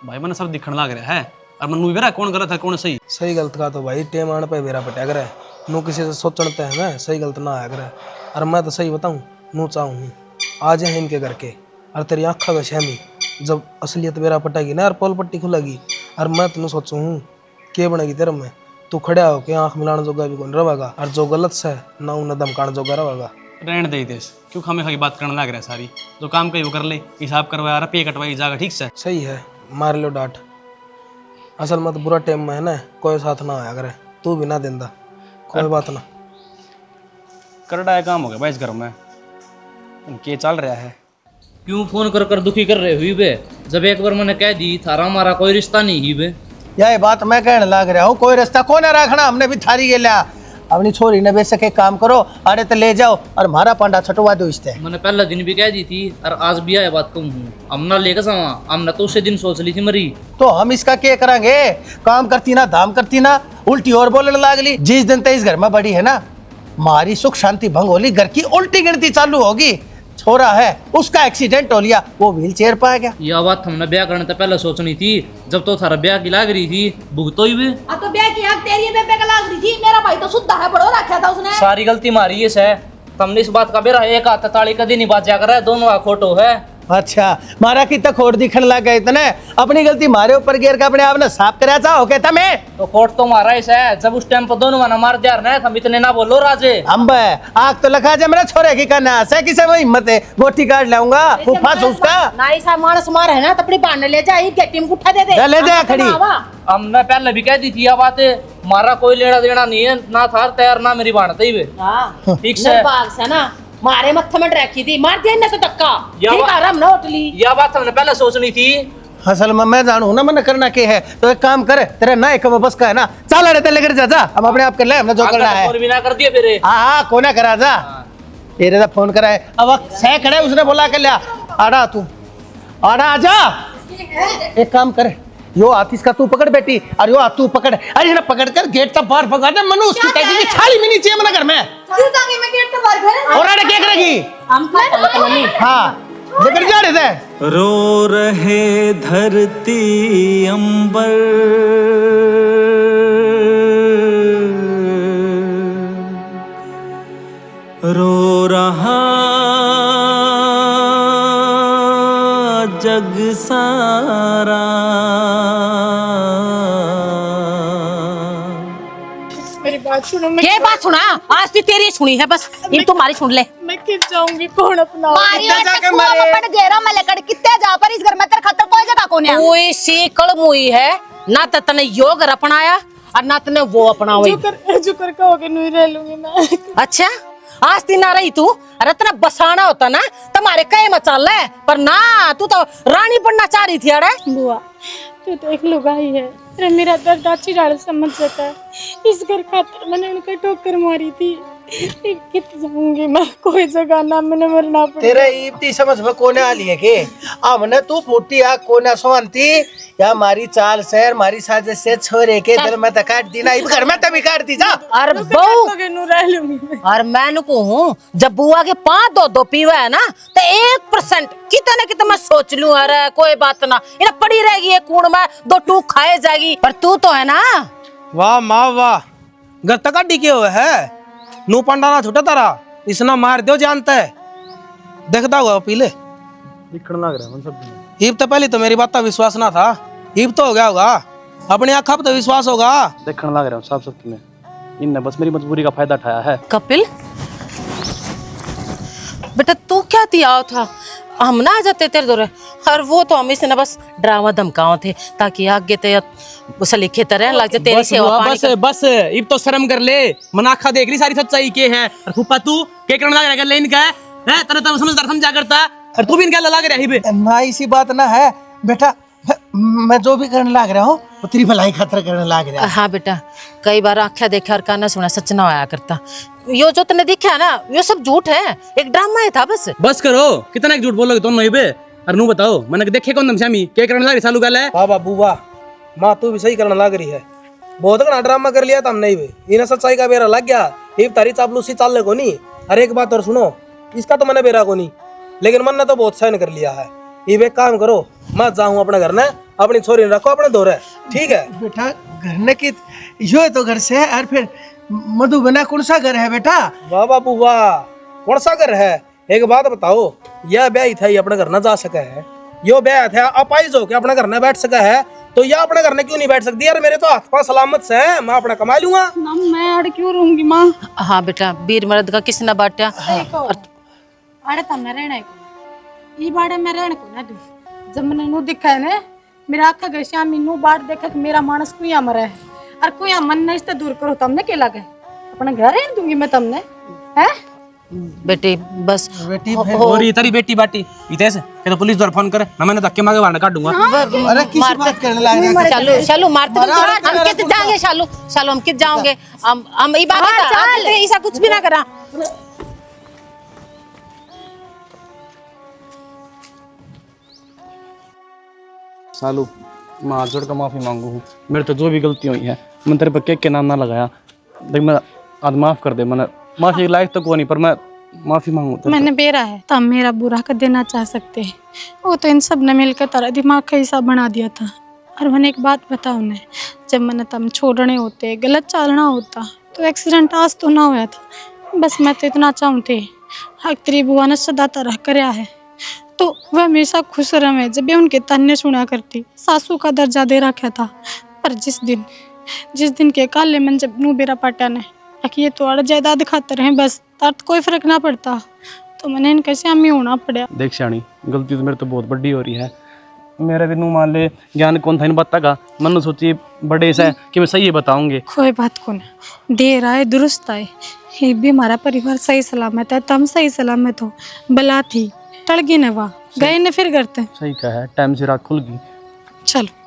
भाई मैंने सब दिखने लग रहा है, और मनु भी कौन गलत है कौन सही। सही गलत का तो भाई टेम आने पे बेरा पटा करे, नू किसी से सोचते हैं मैं सही गलत ना आया करे। और मैं तो सही बताऊँ नू चाहूँ आज है इनके घर के, और तेरी आँखा का शहमी जब असलियत बेरा पटेगी ना और पोल पट्टी खुलेगी, और मैं तेन सोचूँ हूँ के बनेगी तेरे में, तू खड़ा हो के आँख मिलाने जोगा भी कौन रहेगा, और जो गलत से ना उन्हें धमकाने जोगा रहेगा। रहने दे देश, क्यों खामे खाई बात करने लग रहा है सारी, जो काम कही वो कर ले, हिसाब करवाया रुपये कटवाई जाएगा ठीक से। सही है मार लो डांट, असल में तो बुरा टाइम में है ना कोई साथ ना आया करे, तू भी ना देंदा कोई बात ना। करड़ा काम हो गया भाई इस घर में, के चल रहा है। क्यों फोन कर कर दुखी कर रहे हुई बे, जब एक बार मैंने कह दी थारा हमारा कोई रिश्ता नहीं ही बे। यही बात मैं कहने लग रहा हूँ, कोई रास्ता को ना रखना, हमने भी थारी के लिया अपनी छोरी ने बेच सके काम करो, अरे तो ले जाओ और हमारा पांडा छटवा दो इससे। मैंने पहला दिन भी कह दी थी और आज भी आया बात कहूँ हूँ, हमने लेकर जावा, हमने तो उसे दिन सोच ली थी मरी। तो हम इसका क्या करेंगे, काम करती ना धाम करती ना, उल्टी और बोलने लागली। जिस दिन तक इस घर में बड़ी है ना, हमारी सुख शांति भंग होली, घर की उल्टी गिनती चालू होगी। छोरा है उसका एक्सीडेंट हो लिया, वो व्हील चेयर पा गया। यह बात हमने ब्याह करने से पहले सोचनी थी, जब तो थारा ब्याह की लाग रही थी भुगतो ही भी। अब तो ब्याह की आग तेरी बेबे का लाग रही थी, मेरा भाई तो शुद्ध है, बड़ो रखा था उसने। सारी गलती मारी है से, तुमने इस बात का बेरा एक हाथ ताली कदी नहीं बाजा कर रहा है, दोनों का खोटो है। अच्छा मारा की तक खोट दिखने लग गए इतने, अपनी गलती मारे ऊपर गिर का अपने आप ने साफ कराया था ओके था मैं तो खोट तो मारा इस है, जब उस टाइम पर दोनों माना मार दिया ना, हम इतने ना बोलो राजे। हम आग तो लखा जा मेरा छोरे की करना से किसे में हिम्मत है, गोटी काट लाऊंगा फूफा उसका ना ऐसा मानस मार है ना तो अपनी बांध ले जा, गट्टी में उठा दे ले जा खड़ी। हमने पहले भी कह दी थी यह बात, मारा कोई लेना देना नहीं है, ना था तैयार ना मेरी बांधते ही ठीक से बाग से ना मारे मत्थे में रखी थी, मार दिया ना तो धक्का, ठीक आराम ना उठली। यह बात हमने पहले सोचनी थी। असल में मैं जानू ना मैंने करना क्या है, तो एक काम करे तेरे ना एक बस का है ना, चल रहते लेकर जा, हम अपने आप कर ले, हमने जो करना है। और भी ना कर दिए फिर। हाँ कोना करा जा, तेरे से फोन करा है अब सह खड़े, उसने बोला कर लिया आड़ा तू आड़ा आजा। एक काम करे यो आतिश का तू पकड़ बेटी, और यो तू पकड़, अरे ना पकड़ कर गेट तक बाहर भगा दे, मनु उसकी टैगी की छाली भी नहीं चाहिए मना घर में। मैं गेट तो बाहर घर और आड़े क्या करेगी हम हाँ लेकर जा रहे थे। रो रहे धरती अंबर, रो रहा जग सारा, सुनो, के बात सुना? आज भी तेरी सुनी है बस, ये तुम्हारी सुन ले। मैं किस जाऊंगी, कौन अपना मारी कितना और जाके कुआं में मरे? पड़ गहरा में लकड़ कितने जा पर इस घर में तेरे खातर कोई जगह कोने है। कोई सी कलमुई है ना, तो तने योग अपनाया और ना तने वो अपनाओ। जो कर कहोगे नहीं रह लूंगी मैं। अच्छा, आज दिन आ रही तू, अरे तना बसाना होता ना तुम्हारे कई मचाल है, पर ना तू तो रानी बनना चाह रही थी। अरे बुआ, तू तो एक लुगाई है, अरे मेरा दर्द अच्छी तरह समझ जाता है। इस घर खातर मैंने उनका ठोकर मारी थी, कित जाऊंगी मैं, कोई जगह ना मैंने मरना पड़ा। तेरे इतनी समझ में कोने आ लिए के हमने तू फूटी आ कोने सोनती या मारी चाल से मारी साजिश से छोरे के दिल में काट दी ना, इस घर में तभी काट दी जा। और बहू रह लूंगी मैं। और मैं नुको हूँ, जब बुआ के 5-2 पीवा है ना, तो 1% कितना कितना मैं सोच लूं, अरे कोई बात ना, इन्हें पड़ी रहेगी एक कूड़ में 2 टूक खाए जाएगी। पर तू तो है ना, वाह माँ वाह, घर तक अड्डी के हुए है, नू पंडाना छुटा तारा, इसना मार दो जानता है, देखता हुआ पीले दिखने लग रहा है सब। ईब तो पहले तो मेरी बात का विश्वास ना था, ईब तो हो गया होगा, अपनी आँखों पर तो विश्वास होगा। देखने लग रहा हूँ साफ सत्य में, इनने बस मेरी मजबूरी का फायदा उठाया है। कपिल बेटा तू क्या दिया था, हम ना आ जाते तेरे दौरे, और वो तो हम इसे ना बस ड्रामा धमकाओ थे ताकि आगे ते सलीखे तरह लग जाए तेरी सेवा पानी बस बस इब तो शर्म कर ले, मनाखा देख ली सारी सच्चाई के है। और फूफा तू के करने लग रहा है इनका है तने तो समझदार समझा करता, और तू भी इनका लग रहा है बे। ना इसी बात ना है बेटा, मैं जो भी करने लग रहा हूँ वो तेरी भलाई खातिर करने लग रहा है। हाँ बेटा, कई बार आख्या देखा और काना सुना सच ना आया करता, यो जो तने दिखा है ना यो सब झूठ है, एक ड्रामा ही था बस। बस करो, कितना झूठ बोलोगे तुम नहीं बे। और नू बताओ, मैंने देखे कौन तुम श्यामी क्या करने लग रही सालू गल है। हाँ बाबू वाह, माँ तू भी सही करने लग रही है, बहुत घना ड्रामा कर लिया था हमने भी, इन्हें सच्चाई का बेरा लग गया, ईब तारी चापलूसी चाल ले को नहीं। अरे एक बात और सुनो, इसका तो मैंने बेरा को नहीं, लेकिन मन ने तो बहुत सहन कर लिया है। ईब एक काम करो, मैं जाऊँ अपने घर में, अपनी छोरी रखो अपने दौरे, ठीक है बेटा घर ने की यो तो घर से है, और फिर मधुबना कौन सा घर है बेटा? वाह बाबू वाह, कौन सा घर है? एक बात बताओ, यह ब्याह था ये अपने घर न जा सका है, यो ब्याह था अपाइज हो के अपने घर न बैठ सका है, तो यह अपने घर में क्यों नहीं बैठ सकती? यार मेरे तो हाथ पांव सलामत से है, मैं अपना कमा लूंगा। मैं अड़ क्यों रहूंगी माँ? हाँ बेटा, वीर मर्द का किसने बांटा? अरे तब मैं रहना को ई बाड़े में रहने को ना दू, जब मैंने नु दिखा है ने मेरा आखा गए श्यामी नु बाट देखा कि मेरा मानस कुया मरा है, और कुया मन नहीं से दूर करो, तमने के लगे अपना घर रहने दूंगी मैं तमने, हैं? बेटी बस बेटी और ये तेरी बेटी बाटी इते से के तो पुलिस द्वारा फोन करे, ना मैंने धक्के मार के बाहर काट दूंगा। अरे किस बात करने लग रहा है? शालू शालू मारते हम कित जाएंगे, शालू शालू हम कित जाओगे, हम ई बात है ऐसा कुछ भी ना करा। सालू मैं हाथ जोड़ कर माफी मांगू हूँ, मेरे तो जो भी गलती हुई है, मैं तेरे पर केक के नाम ना लगाया, देख मैं आज माफ कर दे, मैंने माफी लायक तो कोई नहीं, पर मैं माफी मांगू। मैंने बेरा है तब मेरा बुरा कर देना चाह सकते हैं, वो तो इन सब ने मिलकर तारा दिमाग का हिस्सा बना दिया था। और मैंने एक बात बताओ उन्हें, जब मैंने तम छोड़ने होते गलत चालना होता तो एक्सीडेंट आज तो ना हुआ था, बस मैं तो इतना चाहूँती हक तेरी बुआ ने सदा तरह कराया है, तो वह हमेशा खुश रहे जब भी उनके तन्ने सुना करती, सासू का दर्जा दे रखा था। पर जिस दिन के काले मन जब नू बेरा पाटा ने ये तो अड़ जायदाद खातर हैं बस, तर्त कोई फर्क ना पड़ता, तो मैंने इनके श्यामी होना पड़ा। देख श्याणी, गलती तो मेरे तो बहुत बड़ी हो रही है, मेरे भी नू मान ले ज्ञान कौन था इन बात का, मन सोची बड़े से कि मैं सही बताऊंगे। कोई बात को ना, देर आए दुरुस्त आए, ये भी हमारा परिवार सही सलामत है, तम सही सलामत हो, बला थी टड़गी ने वहाँ गए ने फिर करते सही कहा है, टाइम से रात खुल गई। चलो।